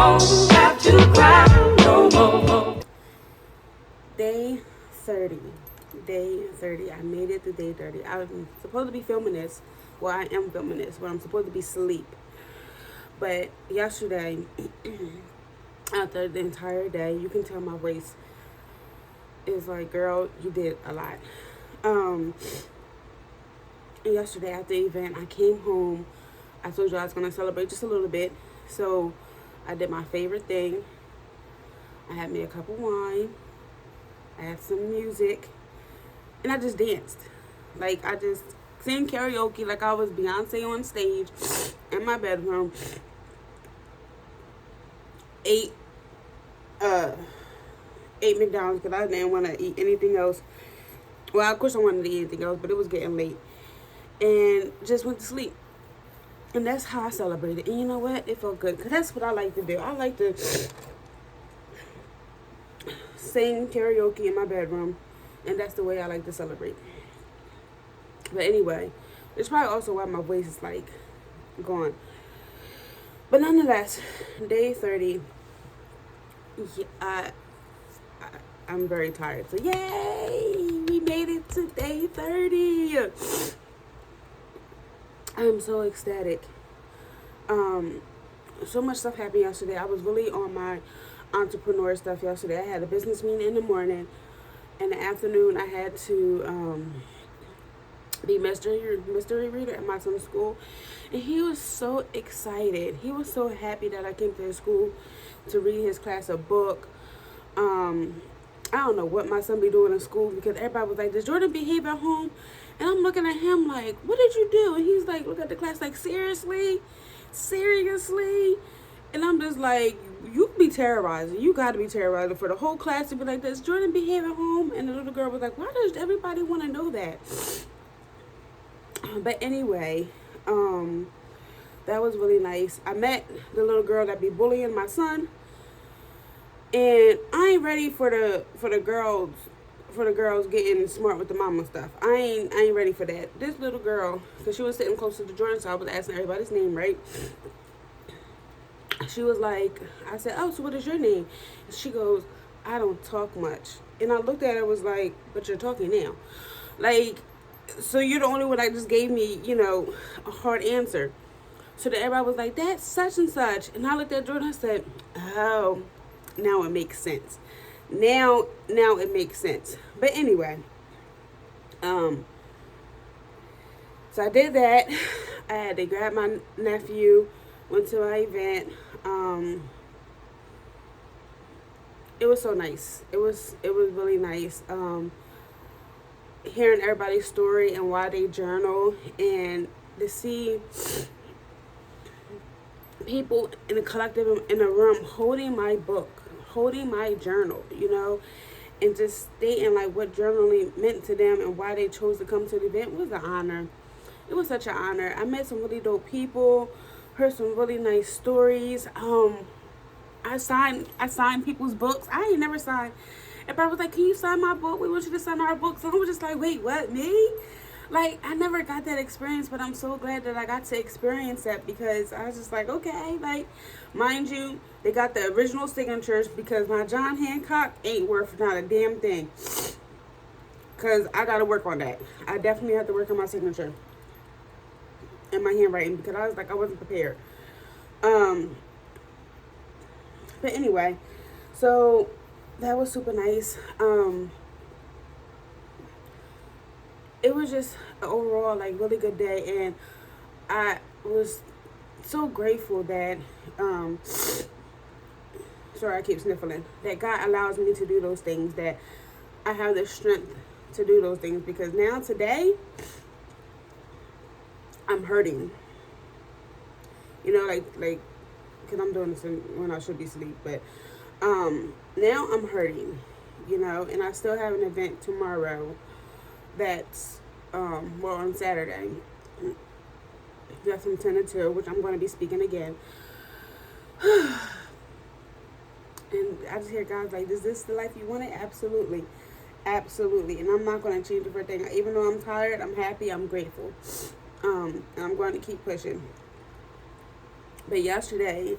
won't have to cry no more. Day 30. Day 30. I made it to day 30. I'm supposed to be filming this. Well, I am filming this, but I'm supposed to be asleep. But yesterday, after the entire day, you can tell my voice is like, girl, you did a lot. Yesterday at the event, I came home. I told you I was going to celebrate just a little bit. So I did my favorite thing. I had me a cup of wine. I had some music. And I just danced. Like, I just sang karaoke like I was Beyonce on stage in my bedroom. Ate McDonald's because I didn't want to eat anything else. Well, of course I wanted to eat anything else, but it was getting late. And just went to sleep. And that's how I celebrated. And you know what? It felt good because that's what I like to do. I like to sing karaoke in my bedroom. And that's the way I like to celebrate. But anyway, it's probably also why my voice is like gone. But nonetheless, day 30, I'm very tired. So yay! We made it to day 30. I'm so ecstatic. So much stuff happened yesterday. I was really on my entrepreneur stuff yesterday. I had a business meeting in the morning. In the afternoon, I had to be mystery reader at my son's school. And he was so excited. He was so happy that I came to his school to read his class a book. I don't know what my son be doing in school because everybody was like, does Jordan behave at home? And I'm looking at him like, what did you do? And he's like, look at the class like, seriously? Seriously? And I'm just like, you be terrorizing. You got to be terrorizing for the whole class to be like, does Jordan behave at home? And the little girl was like, why does everybody want to know that? But anyway, that was really nice. I met the little girl that be bullying my son. And I ain't ready for the girls getting smart with the mama stuff. I ain't ready for that. This little girl, because she was sitting close to the Jordan, so I was asking everybody's name, right? She was like, I said, oh, so what is your name? And she goes, I don't talk much. And I looked at her, was like, but you're talking now. Like, so you're the only one that just gave me, a hard answer. So then everybody was like, that's such and such. And I looked at Jordan, I said, oh, now it makes sense. Now it makes sense. But anyway, so I did that. I had to grab my nephew, went to my event. It was so nice. It was really nice. Hearing everybody's story and why they journal, and to see people in a collective in a room holding my book, holding my journal, and just stating like what journaling meant to them and why they chose to come to the event was an honor. It was such an honor. I met some really dope people, heard some really nice stories. I signed people's books. I ain't never signed. Everybody was like, can you sign my book? We want you to sign our books. And I was just like, wait, what, me? Like, I never got that experience, but I'm so glad that I got to experience that because I was just like, okay, like, mind you, they got the original signatures because my John Hancock ain't worth not a damn thing. Because I got to work on that. I definitely have to work on my signature and my handwriting because I was like, I wasn't prepared. But anyway, so that was super nice. It was just an overall like really good day, and I was so grateful that sorry I keep sniffling, that God allows me to do those things, that I have the strength to do those things, because now today I'm hurting, like because I'm doing this when I should be asleep, but now I'm hurting, and I still have an event tomorrow that's on Saturday. That's from 10 to 2, which I'm going to be speaking again. And I just hear God's like, is this the life you wanted? Absolutely. Absolutely. And I'm not going to change it for a thing. Even though I'm tired, I'm happy, I'm grateful. And I'm going to keep pushing. But yesterday,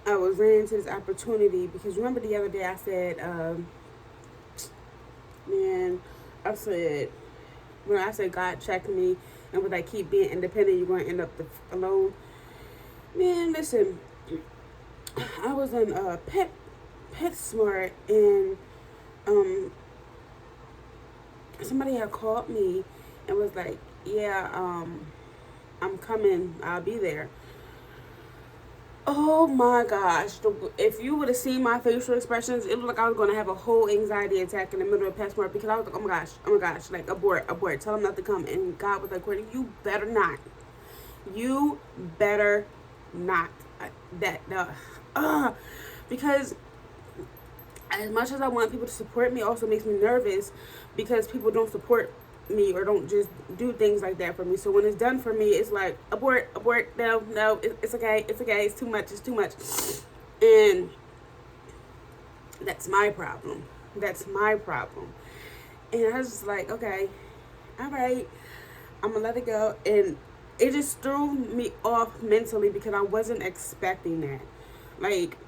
I was ran into this opportunity because remember the other day I said, man, I said when I said God checked me and was like keep being independent, you're going to end up alone. Man, listen, I was in PetSmart and um somebody had called me and was like, yeah, I'm coming, I'll be there. Oh my gosh. If you would have seen my facial expressions, it looked like I was going to have a whole anxiety attack in the middle of PetSmart because I was like, oh my gosh, like abort, tell him not to come. And God was like, Courtney, you better not. You better not. Because as much as I want people to support me, also makes me nervous because people don't support me or don't just do things like that for me. So when it's done for me, it's like abort, no, it's okay, it's too much, and that's my problem. And I was just like, okay, all right, I'm gonna let it go, and it just threw me off mentally because I wasn't expecting that. Like,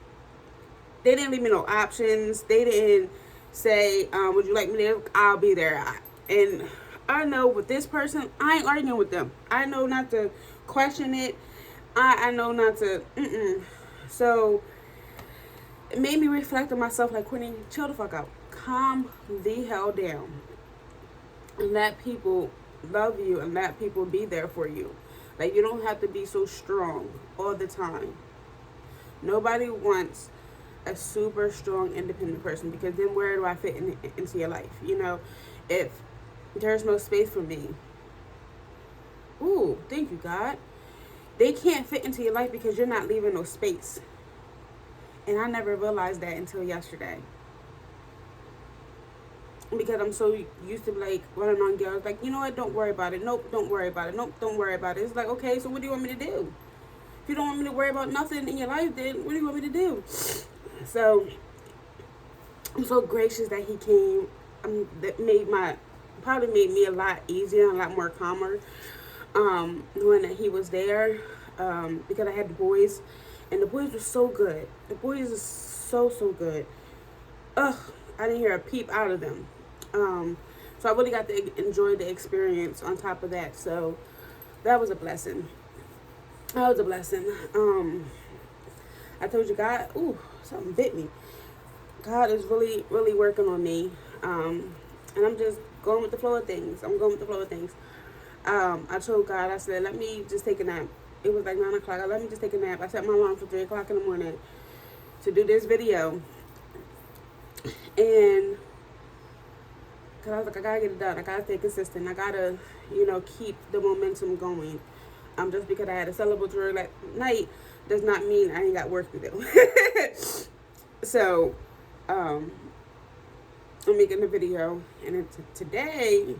they didn't leave me no options. They didn't say, would you like me there? I'll be there. And I know with this person, I ain't arguing with them. I know not to question it. I know not to, So it made me reflect on myself like, Courtney, chill the fuck out. Calm the hell down. And let people love you and let people be there for you. Like, you don't have to be so strong all the time. Nobody wants a super strong, independent person because then where do I fit into your life? You know, if there's no space for me. Ooh, thank you, God. They can't fit into your life because you're not leaving no space. And I never realized that until yesterday. Because I'm so used to like running on girls, like, you know what, don't worry about it. Nope, don't worry about it. Nope, don't worry about it. It's like, okay, so what do you want me to do? If you don't want me to worry about nothing in your life, then what do you want me to do? So I'm so gracious that he came. That probably made me a lot easier and a lot more calmer. Knowing that he was there, because I had the boys, and the boys were so good. The boys are so good. Ugh, I didn't hear a peep out of them. So I really got to enjoy the experience on top of that. So that was a blessing. I told you, God, something bit me. God is really, really working on me. And I'm just going with the flow of things. I told God, I said, let me just take a nap. It was like 9 o'clock. Let me just take a nap. I set my alarm for 3 o'clock in the morning to do this video. And because I was like, I gotta get it done. I gotta stay consistent. I gotta, keep the momentum going. Just because I had a celebratory night does not mean I ain't got work to do. So, I'm making the video. And today,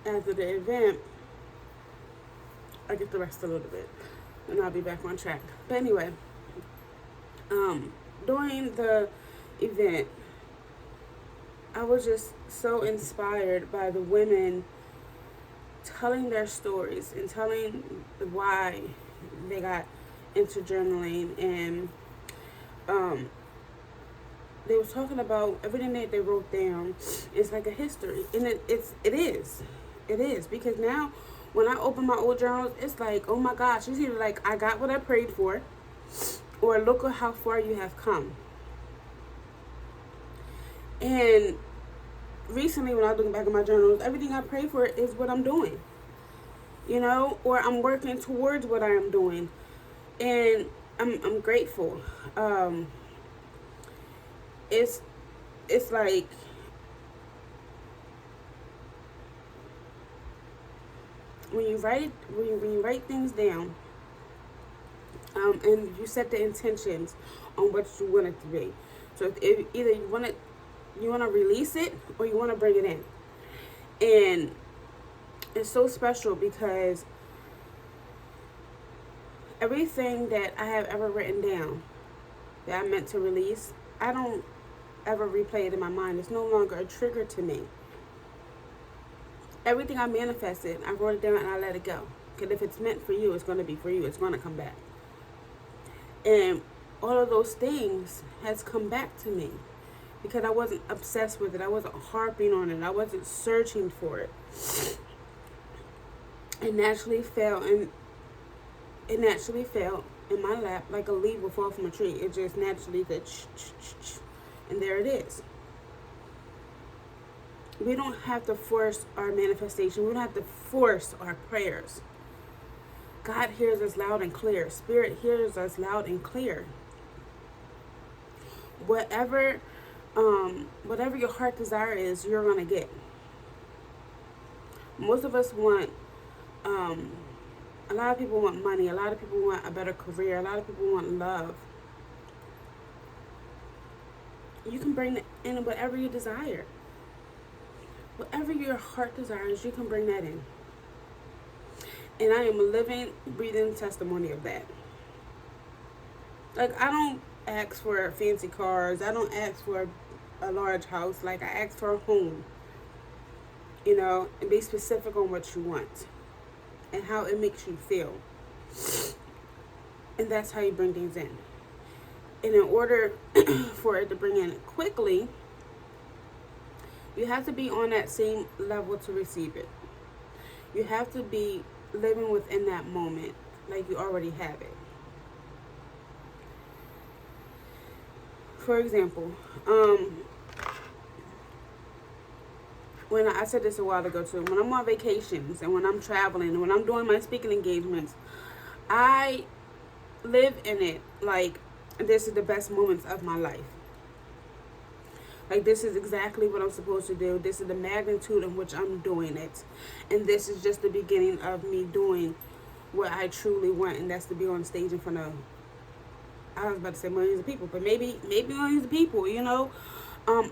after the event, I get to rest a little bit. And I'll be back on track. But anyway, during the event, I was just so inspired by the women telling their stories and telling why they got into journaling, and they was talking about everything that they wrote down. It's like a history, and it is because now when I open my old journals, it's like, oh my gosh, it's either like I got what I prayed for, or look at how far you have come. And recently, when I was looking back at my journals, everything I pray for is what I'm doing, or I'm working towards what I am doing, and I'm grateful. It's like when you write things down, and you set the intentions on what you want it to be. So if either you want to release it or you want to bring it in. And it's so special because everything that I have ever written down that I meant to release, I don't ever replay it in my mind. It's no longer a trigger to me. Everything I manifested, I wrote it down and I let it go. Because if it's meant for you, it's going to be for you. It's going to come back. And all of those things has come back to me because I wasn't obsessed with it. I wasn't harping on it. I wasn't searching for it. It naturally fell, and it naturally fell in my lap like a leaf will fall from a tree. It just naturally did, and there it is. We don't have to force our manifestation. We don't have to force our prayers. God hears us loud and clear. Spirit hears us loud and clear. Whatever your heart desire is, you're gonna get. Most of us want, a lot of people want money. A lot of people want a better career. A lot of people want love. You can bring in whatever you desire. Whatever your heart desires, you can bring that in. And I am a living, breathing testimony of that. Like, I don't ask for fancy cars. I don't ask for a large house. Like, I ask for a home. You know, and be specific on what you want and how it makes you feel. And that's how you bring things in. And in order for it to bring in quickly, you have to be on that same level to receive it. You have to be living within that moment like you already have it. For example, when I said this a while ago too, when I'm on vacations and when I'm traveling and when I'm doing my speaking engagements, I live in it like this is the best moments of my life. Like, this is exactly what I'm supposed to do. This is the magnitude in which I'm doing it. And this is just the beginning of me doing what I truly want, and that's to be on stage in front of, I was about to say millions of people, but maybe millions of people, you know.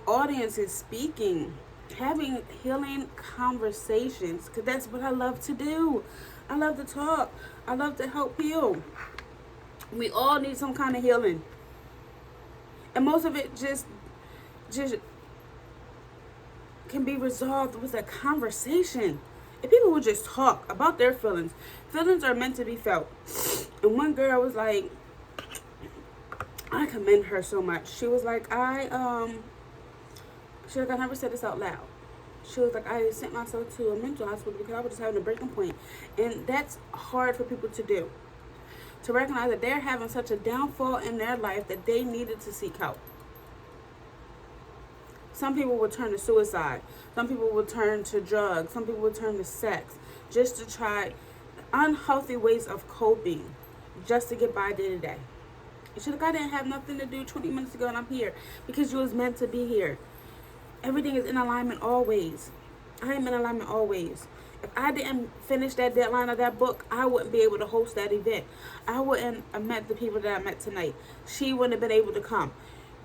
Audiences, speaking, having healing conversations, because that's what I love to do. I love to talk. I love to help heal. We all need some kind of healing. And most of it just can be resolved with a conversation. If people would just talk about their feelings. Feelings are meant to be felt. And one girl was like, I commend her so much. She was like, I never said this out loud. She was like, I sent myself to a mental hospital because I was just having a breaking point. And that's hard for people to do. To recognize that they're having such a downfall in their life that they needed to seek help. Some people will turn to suicide. Some people will turn to drugs. Some people will turn to sex just to try unhealthy ways of coping just to get by day to day. And she's like, I didn't have nothing to do 20 minutes ago and I'm here because you was meant to be here. Everything is in alignment always. I am in alignment always. If I didn't finish that deadline of that book, I wouldn't be able to host that event. I wouldn't have met the people that I met tonight. She wouldn't have been able to come.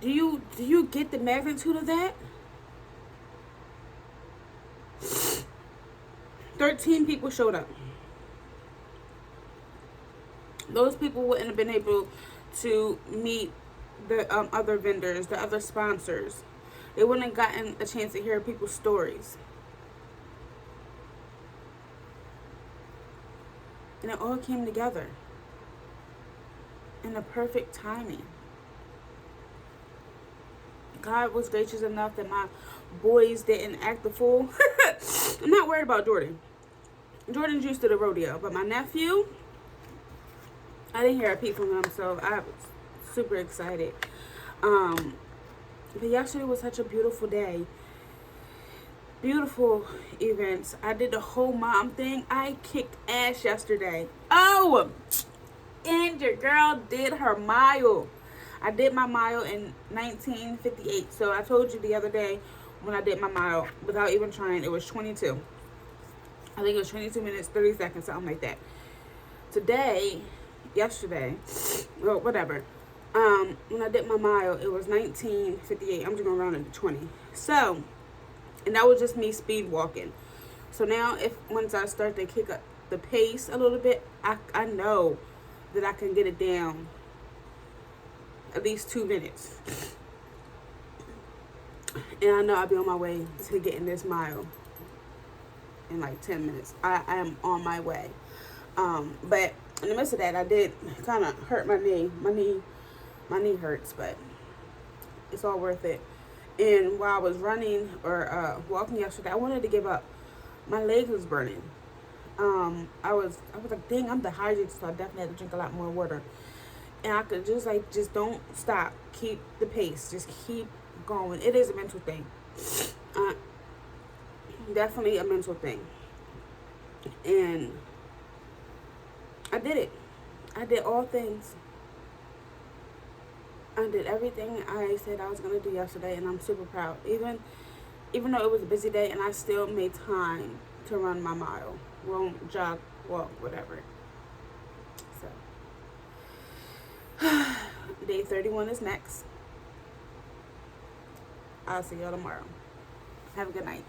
Do you get the magnitude of that? 13 people showed up. Those people wouldn't have been able to meet the other vendors, the other sponsors. They wouldn't have gotten a chance to hear people's stories. And it all came together in the perfect timing. God was gracious enough that my boys didn't act the fool. I'm not worried about Jordan. Jordan's used to the rodeo. But my nephew, I didn't hear a peep from him, so I was super excited. But yesterday was such a beautiful day. Beautiful events. I did the whole mom thing. I kicked ass yesterday. Oh! And your girl did her mile. I did my mile in 1958. So I told you the other day when I did my mile, without even trying, it was 22. I think it was 22 minutes, 30 seconds, something like that. Yesterday, well, whatever. When I did my mile, it was 1958. I'm just going to round it to 20. So, and that was just me speed walking. So now, once I start to kick up the pace a little bit, I know that I can get it down at least 2 minutes. And I know I'll be on my way to getting this mile in like 10 minutes. I am on my way. But in the midst of that, I did kind of hurt my knee. My knee hurts, but it's all worth it. And while I was running or walking yesterday, I wanted to give up. My leg was burning. I was like, dang, I'm dehydrated, so I definitely had to drink a lot more water. And I could just don't stop, keep the pace, just keep going. It is a mental thing, uh, definitely a mental thing. And I did it. I did all things. I did everything I said I was gonna do yesterday, and I'm super proud. Even though it was a busy day, and I still made time to run my mile, run, jog, walk, whatever. So, day 31 is next. I'll see y'all tomorrow. Have a good night.